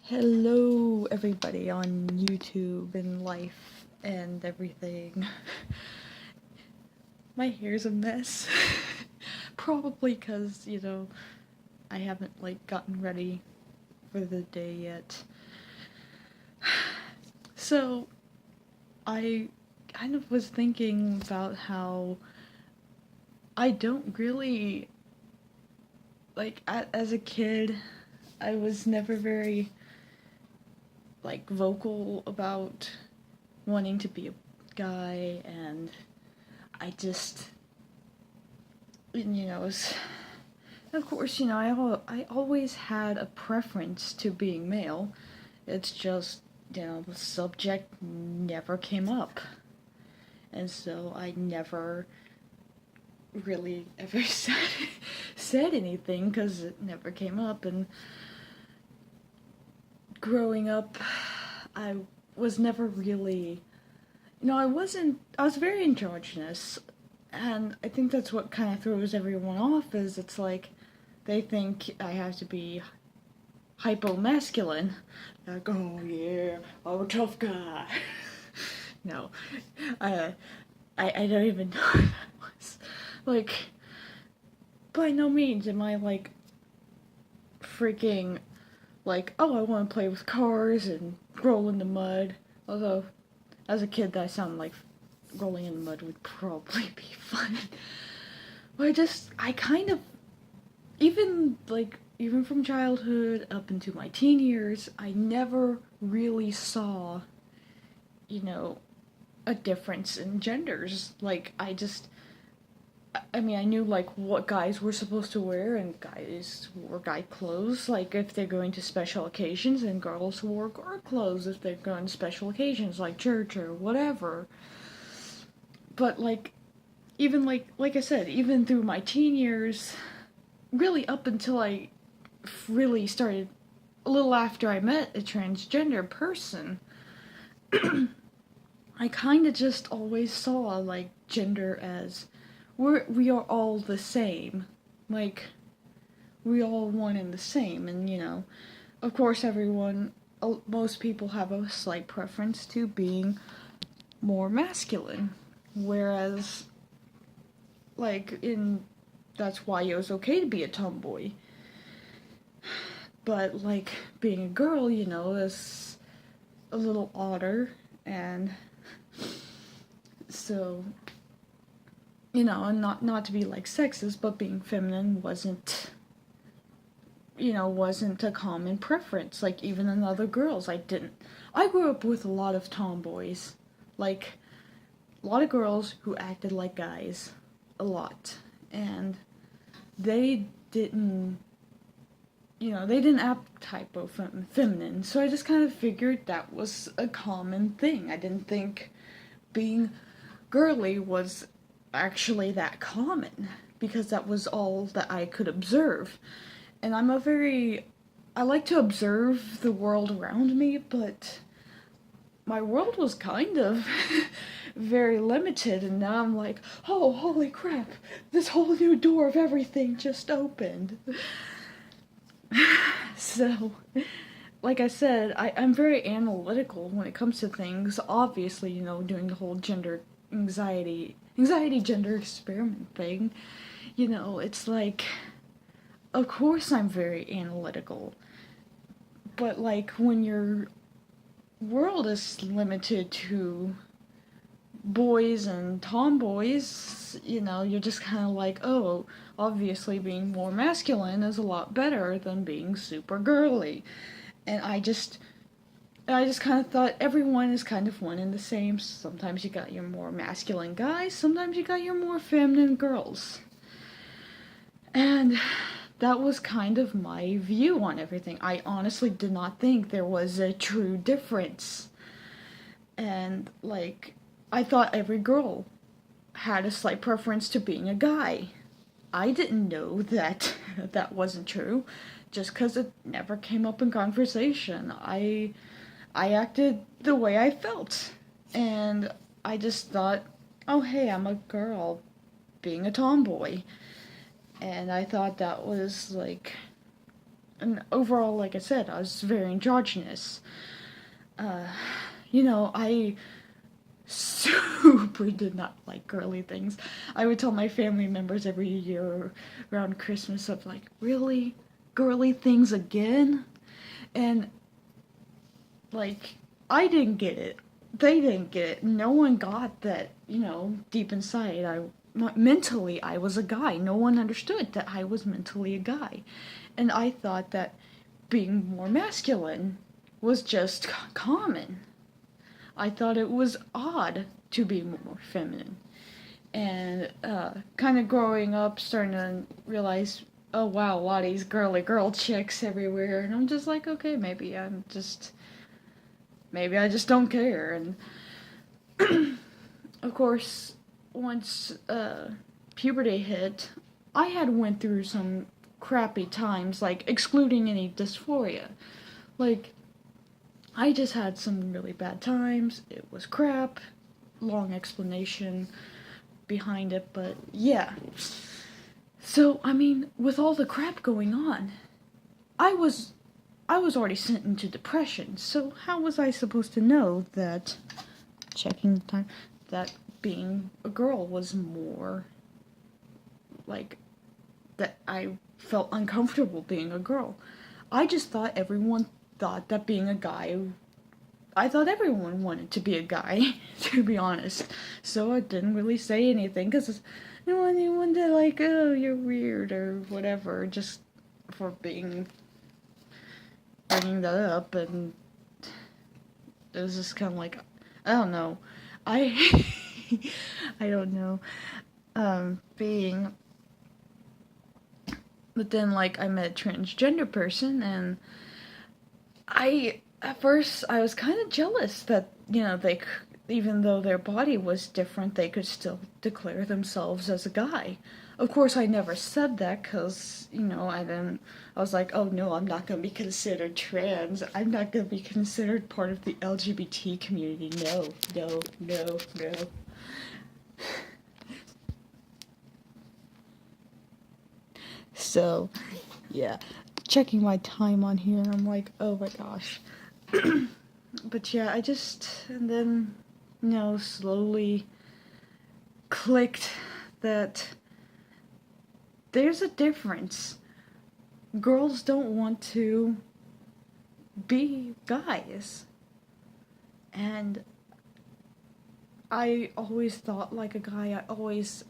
Hello, everybody on YouTube and life and everything. My hair's a mess. Probably because, I haven't, gotten ready for the day yet. So, I kind of was thinking about how I don't really, as a kid, I was never very vocal about wanting to be a guy, and I just, of course, I always had a preference to being male. It's just, the subject never came up. And so I never really ever said anything because it never came up. And growing up, I was never really, I was very androgynous. And I think that's what kind of throws everyone off, is it's like they think I have to be hypo-masculine. Like, oh yeah, I'm a tough guy. No, I don't even know what that was. Like, by no means am I freaking oh, I want to play with cars and roll in the mud. Although, as a kid, that sounded like rolling in the mud would probably be fun. But I kind of, even from childhood up into my teen years, I never really saw, a difference in genders. I knew what guys were supposed to wear, and guys wore guy clothes, if they're going to special occasions, and girls wore girl clothes if they're going to special occasions, like church or whatever. But even like I said, even through my teen years, really up until I really started a little after I met a transgender person, I kind of just always saw gender as we are all the same, we all one and the same, and of course most people have a slight preference to being more masculine, whereas that's why it was okay to be a tomboy. But being a girl, is a little odder, and so and not to be sexist, but being feminine wasn't a common preference. Even in other girls, I grew up with a lot of tomboys, a lot of girls who acted like guys a lot, and they didn't act hypo feminine, so I just kind of figured that was a common thing. I didn't think being girly was actually that common, because that was all that I could observe. And I like to observe the world around me, but my world was kind of very limited, and now I'm like, oh, holy crap, this whole new door of everything just opened. So, like I said, I'm very analytical when it comes to things. Obviously, doing the whole anxiety gender experiment thing, it's of course I'm very analytical. But when your world is limited to boys and tomboys, you're just kind of oh, obviously being more masculine is a lot better than being super girly. And I just kind of thought everyone is kind of one and the same. Sometimes you got your more masculine guys, sometimes you got your more feminine girls. And that was kind of my view on everything. I honestly did not think there was a true difference. And I thought every girl had a slight preference to being a guy. I didn't know that that wasn't true, just because it never came up in conversation. I acted the way I felt, and I just thought, oh hey, I'm a girl being a tomboy. And I thought that was and overall, like I said, I was very androgynous. Uh, you know, I super did not like girly things. I would tell my family members every year around Christmas of like, really? Girly things again? And like, I didn't get it. They didn't get it. No one got that, deep inside mentally I was a guy. No one understood that I was mentally a guy. And I thought that being more masculine was just common. I thought it was odd to be more feminine. And kind of growing up, starting to realize, oh wow, a lot of these girly girl chicks everywhere. And I'm just like, okay, maybe I just don't care. And of course, once puberty hit, I had went through some crappy times, like excluding any dysphoria. Like, I just had some really bad times. It was crap. Long explanation behind it, but yeah. So, I mean, with all the crap going on, I was I was already sent into depression. So, how was I supposed to know that checking the time that being a girl was more like that I felt uncomfortable being a girl? I just thought everyone thought that being a guy I thought everyone wanted to be a guy, to be honest. So I didn't really say anything because no one anyone to like, oh, you're weird or whatever, just for bringing that up, and it was just kind of like, I don't know, I I don't know, being. But then like I met a transgender person and at first I was kind of jealous that they even though their body was different they could still declare themselves as a guy. Of course I never said that because I was like, oh no, I'm not going to be considered trans, I'm not going to be considered part of the LGBT community. No, no, no, no. So yeah, checking my time on here, I'm like, oh my gosh. But yeah, and then, slowly clicked that there's a difference. Girls don't want to be guys. And I always thought like a guy. I always